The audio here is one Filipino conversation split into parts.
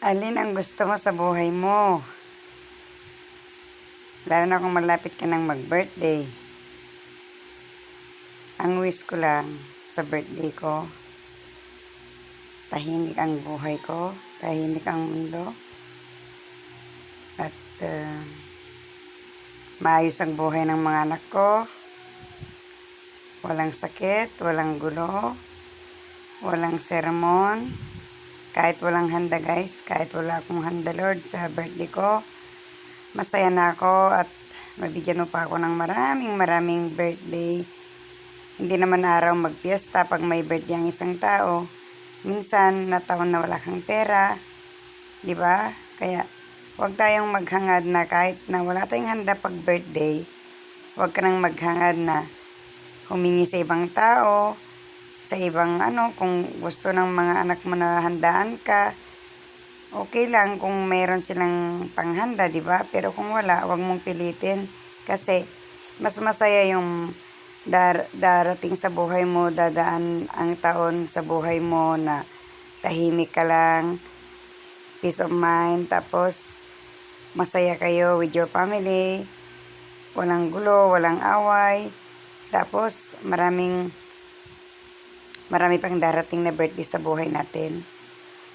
Alin ang gusto mo sa buhay mo? Lalo na kung malapit ka ng mag-birthday. Ang wish ko lang sa birthday ko, tahimik ang buhay ko, tahimik ang mundo, at maayos ang buhay ng mga anak ko. Walang sakit, walang gulo, walang sermon, kahit walang handa guys, kahit wala akong handa Lord sa birthday ko. Masaya na ako at mabigyan mo pa ako ng maraming birthday. Hindi naman araw magpiesta pag may birthday ang isang tao. Minsan na taon na wala kang pera, di ba? Kaya huwag tayong maghangad na kahit na wala tayong handa pag birthday, huwag ka nang maghangad na humingi sa ibang tao, sa ibang kung gusto ng mga anak mo na handaan ka. Okay lang kung mayroon silang panghanda, di ba? Pero kung wala, huwag mong pilitin kasi mas masaya yung darating sa buhay mo, dadaan ang taon sa buhay mo na tahimik ka lang, peace of mind, tapos masaya kayo with your family, walang gulo, walang away, tapos marami pang darating na birthday sa buhay natin.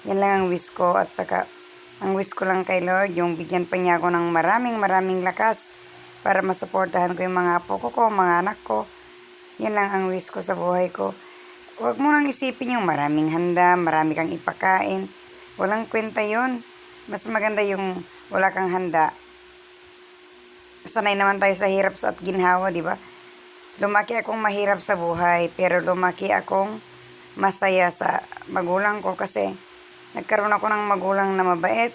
Yan lang ang wish ko, at saka ang wish ko lang kay Lord, yung bigyan pa niya ako ng maraming lakas para masuportahan ko yung mga apo ko, mga anak ko. Yan lang ang wish ko sa buhay ko. Huwag mo nang isipin yung maraming handa, marami kang ipakain. Walang kwenta yun. Mas maganda yung wala kang handa. Sanay naman tayo sa hirap at ginhawa, di ba? Lumaki akong mahirap sa buhay, pero lumaki akong masaya sa magulang ko kasi nagkaroon ako ng magulang na mabait,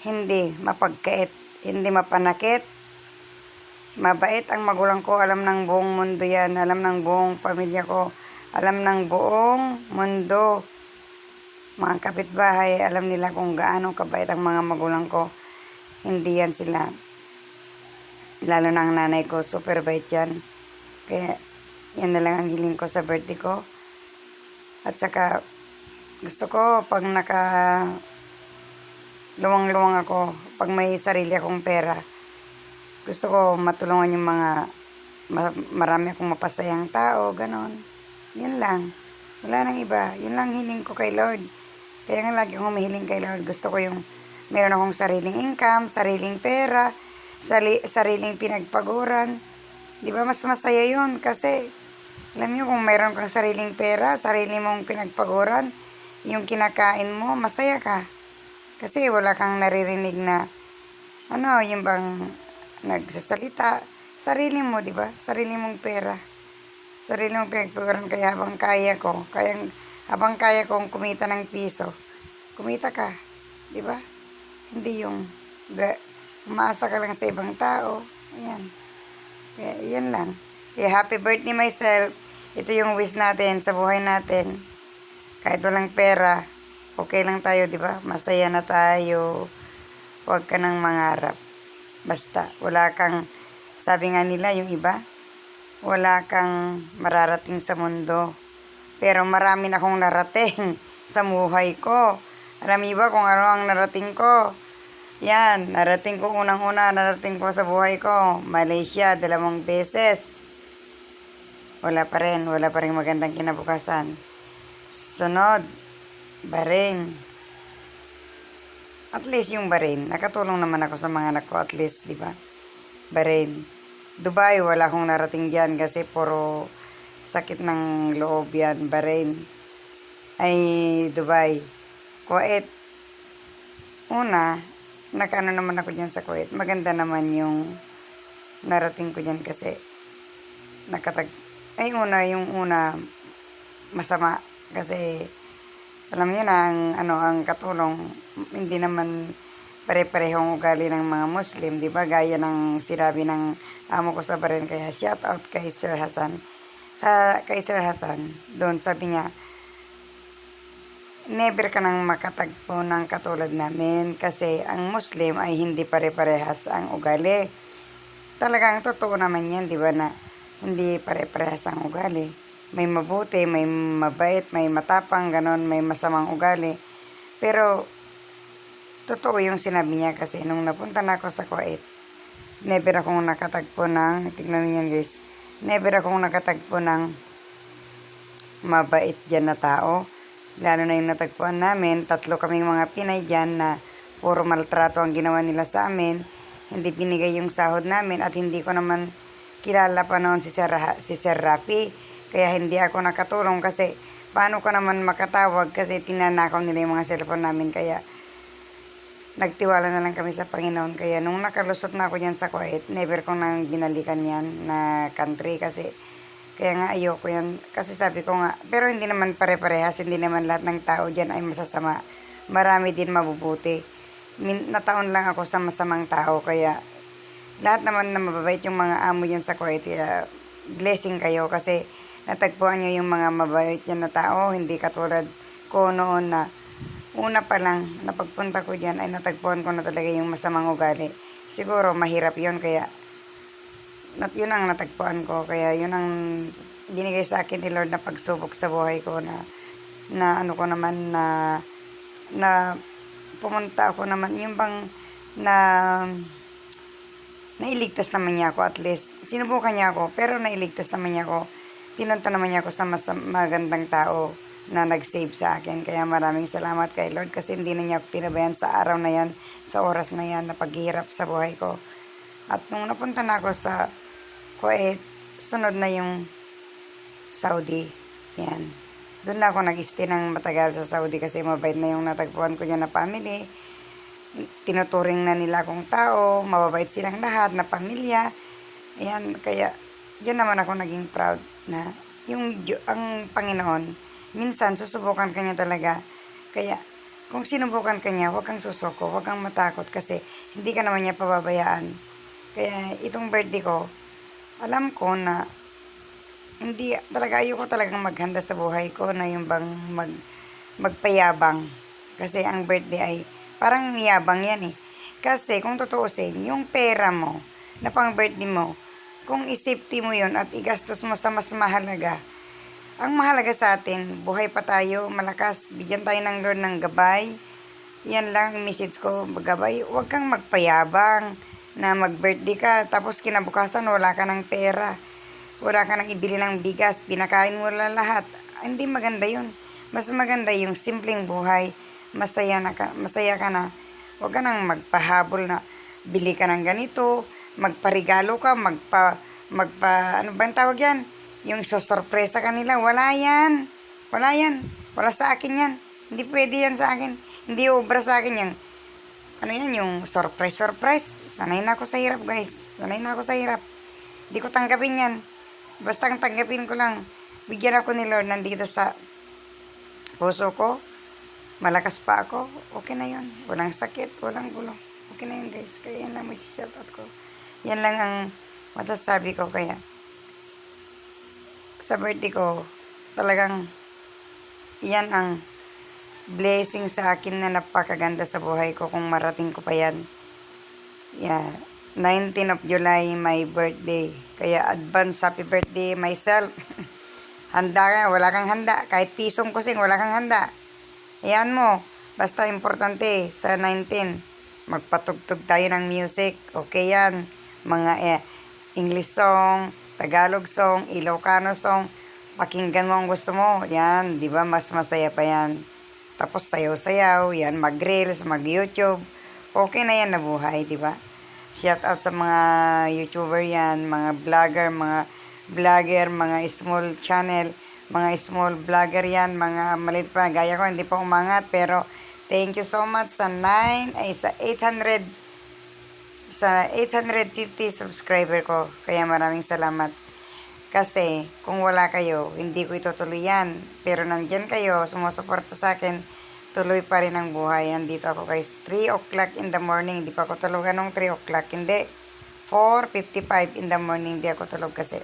hindi mapagkait, hindi mapanakit. Mabait ang magulang ko, alam ng buong mundo yan, alam ng buong pamilya ko, alam ng buong mundo. Mga kapitbahay, alam nila kung gaano kabait ang mga magulang ko. Hindi yan sila. Lalo na ang nanay ko, super bait yan. Kaya yan na lang ang hiling ko sa birthday ko. At saka gusto ko pag luwang-luwang ako, pag may sarili akong pera, gusto ko matulungan yung mga marami akong mapasayang tao, ganon. Yun lang. Wala nang iba. Yun lang hiling ko kay Lord. Kaya nga lagi akong humihiling kay Lord. Gusto ko yung meron akong sariling income, sariling pera, sariling pinagpaguran. Di ba mas masaya yun? Kasi alam niyo kung meron kang sariling pera, sarili mong pinagpaguran, yung kinakain mo, masaya ka. Kasi wala kang naririnig na yung bang nagsasalita. Sarili mo, di ba? Sarili mong pera. Sarili mong pinagpaguran. Kaya habang kaya kong kumita ng piso, kumita ka. Di ba? Hindi yung umaasa ka lang sa ibang tao. Ayan. Kaya yan lang. Kaya happy birthday myself. Ito yung wish natin sa buhay natin. Kahit walang pera, okay lang tayo, di ba? Masaya na tayo. Huwag ka nang mangarap. Basta, wala kang, sabi nga nila yung iba, wala kang mararating sa mundo. Pero marami na akong narating sa buhay ko. Alam niyo ba kung ano ang narating ko? Yan, narating ko narating ko sa buhay ko. Malaysia, 2 beses. Wala pa rin magandang kinabukasan. Sunod, Bahrain. At least yung Bahrain, nakatulong naman ako sa mga anak ko at least, di ba? Bahrain. Dubai, wala akong narating diyan kasi puro sakit ng loob yan. Bahrain. Ay, Dubai. Kuwait. Una, nakaano naman ako diyan sa Kuwait. Maganda naman yung narating ko diyan kasi yung una masama kasi alam niyo na ang katulong, hindi naman pare-parehong ugali ng mga Muslim, di ba? Gaya ng sinabi ng amo ko sa Bahrain, kaya shout out kay Sir Hassan. Kay Sir Hassan, doon sabi niya, never ka nang makatagpo ng katulad namin kasi ang Muslim ay hindi pare-parehas ang ugali. Talagang totoo naman yan, di ba, na hindi pare-parehas ang ugali. May mabuti, may mabait, may matapang, ganon, may masamang ugali. Pero totoo yung sinabi niya kasi nung napunta na ako sa Kuwait, never akong nakatagpo ng, tignan niyo yan guys, never akong nakatagpo ng mabait dyan na tao. Lalo na yung natagpuan namin, 3 kaming mga Pinay dyan na puro maltrato ang ginawa nila sa amin. Hindi binigay yung sahod namin at hindi ko naman kilala pa noon si Sir Rapi. Kaya hindi ako nakatulong kasi paano ko naman makatawag kasi tinanakaw nila yung mga cellphone namin. Kaya nagtiwala na lang kami sa Panginoon. Kaya nung nakalusot na ako dyan sa Kuwait, never ko nang binalikan yan na country kasi kaya nga ayoko yan. Kasi sabi ko nga, pero hindi naman pare-parehas, hindi naman lahat ng tao dyan ay masasama. Marami din mabubuti. Nataon lang ako sa masamang tao, kaya lahat naman na mababait yung mga amo yan sa Kuwait. Kaya blessing kayo kasi natagpuan nyo yung mga mabait yan na tao. Hindi katulad ko noon na una pa lang na pagpunta ko dyan ay natagpuan ko na talaga yung masamang ugali. Siguro mahirap yon kaya yun ang natagpuan ko. Kaya yun ang binigay sa akin ni Lord na pagsubok sa buhay ko na ano ko naman na pumunta ako naman yung bang na nailigtas naman niya ako at least. Sinubukan niya ako pero nailigtas naman niya ako. Pinunta naman niya ako sa magandang tao na nag-save sa akin. Kaya maraming salamat kay Lord kasi hindi na niya ako pinabayan sa araw na yan, sa oras na yan na paghihirap sa buhay ko. At nung napunta na ako sa Kuwait, sunod na yung Saudi. Yan. Doon na ako nag-stay ng matagal sa Saudi kasi mabait na yung natagpuan ko dyan na family. Tinuturing na nila akong tao, mababait silang lahat na pamilya. Ayan, kaya dyan naman ako naging proud na ang Panginoon, minsan susubukan kanya talaga. Kaya kung sinubukan kanya, huwag kang susuko, huwag kang matakot kasi hindi ka naman niya pababayaan. Kaya itong birthday ko, alam ko na hindi talaga, ayoko talagang maghanda sa buhay ko na yung bang magpayabang. Kasi ang birthday ay parang yabang yan eh. Kasi kung tutuusin, yung pera mo na pang birthday mo, kung isafety mo yon at igastos mo sa mas mahalaga, ang mahalaga sa atin, buhay pa tayo, malakas, bigyan tayo ng Lord ng gabay. Yan lang ang message ko, gabay. Huwag kang magpayabang na mag-birthday ka, tapos kinabukasan wala ka ng pera. Wala ka nang ibili ng bigas, pinakain mo lang lahat. Hindi maganda yun. Mas maganda yung simpleng buhay. Masaya ka na. Huwag ka nang magpahabol na bili ka ng ganito, magparigalo ka, ano ba ang tawag yan? Yung sorpresa kanila, wala yan. Wala yan. Wala sa akin yan. Hindi pwede yan sa akin. Hindi obra sa akin yan. Ano yan, yung surprise. Sanay na ako sa hirap, guys. Sanay na ako sa hirap. Hindi ko tanggapin yan. Basta ang tanggapin ko lang, bigyan ako ni Lord nandito sa puso ko. Malakas pa ako. Okay na yun. Walang sakit, walang gulo. Okay na yun, guys. Kaya yan lang may shoutout ko. Yan lang ang masasabi ko. Kaya sa birthday ko, talagang yan ang blessing sa akin na napakaganda sa buhay ko kung marating ko pa yan. Yeah, 19 of July, my birthday. Kaya advance happy birthday myself. Handa ka, wala kang handa. Kahit pisong kusing, wala kang handa. Ayan mo, basta importante sa 19, magpatugtog tayo ng music. Okay yan. Mga English song, Tagalog song, Ilocano song. Pakinggan mo ang gusto mo. Yan, di ba? Mas masaya pa yan. Tapos sayaw-sayaw, yan, mag-reels, mag-YouTube. Okay na yan na buhay, di ba? Shout out sa mga YouTuber yan, mga vlogger, mga small channel, mga small vlogger yan, mga maliit pa, gaya ko, hindi pa umangat, pero thank you so much sa 850 subscriber ko. Kaya maraming salamat. Kasi kung wala kayo, hindi ko itutuloy yan. Pero nandyan kayo, sumusuporta sa akin, tuloy pa rin ang buhay. Andito ako guys, 3 o'clock in the morning. Hindi pa ako tulugan ng 3 o'clock. Hindi, 4:55 in the morning. Hindi ako tulog kasi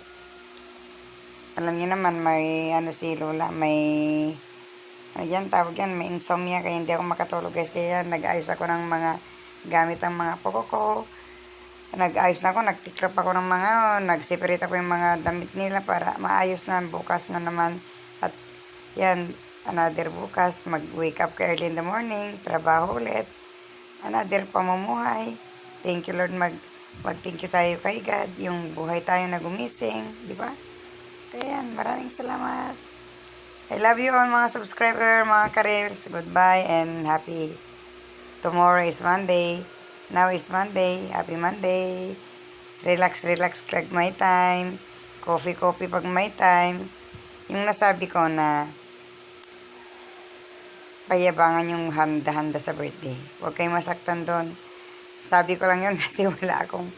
alam niyo naman, may si Lola, may tawag yan, may insomnia. Kaya hindi ako makatulog guys. Kaya nag-ayos ako ng mga gamit ang mga poko ko. Nag-ayos na ako, nag-tiklop ako ng mga nag-separate ako yung mga damit nila para maayos na bukas na naman. At yan, another bukas, mag-wake up ka early in the morning, trabaho ulit. another pamumuhay. Thank you Lord, mag-thank you tayo kay God, yung buhay tayo na gumising, di ba? Kaya yan, maraming salamat. I love you all mga subscriber, mga ka-reels. Goodbye and happy. Tomorrow is Monday. Now is Monday. Happy Monday. Relax, relax pag may time. Coffee, coffee pag may time. Yung nasabi ko na payabangan yung handa-handa sa birthday. Huwag kayong masaktan doon. Sabi ko lang yun kasi wala akong...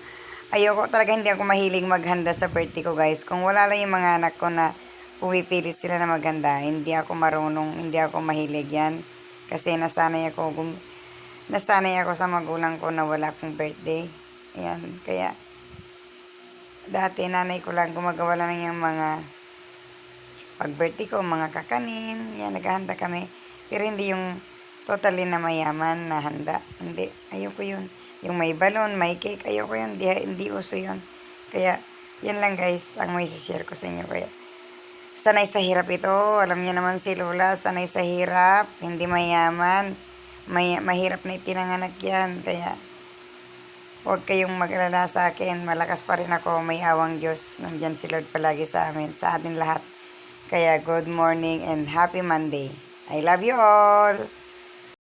Ayoko talaga, hindi ako mahilig maghanda sa birthday ko, guys. Kung wala lang yung mga anak ko na pumipilit sila na maghanda, hindi ako marunong, hindi ako mahilig yan. Kasi nasanay ako sa magulang ko na wala akong birthday. Ayan, kaya dati nanay ko lang gumagawa lang yung mga pag-birthday ko, mga kakanin, yan, naghahanda kami. Pero hindi yung totally na mayaman na handa. Hindi, ayoko yun. Yung may balon, may cake, ayoko yun. Hindi uso yun. Kaya, yan lang guys, ang may share ko sa inyo. Kaya, sanay sa hirap ito. Alam niyo naman si Lola, sanay sa hirap. Hindi mayaman. Mahirap na ipinanganak yan. Kaya, huwag kayong mag-alala sa akin. Malakas pa rin ako. May awang Diyos. Nandyan si Lord palagi sa amin, sa atin lahat. Kaya, good morning and happy Monday. I love you all.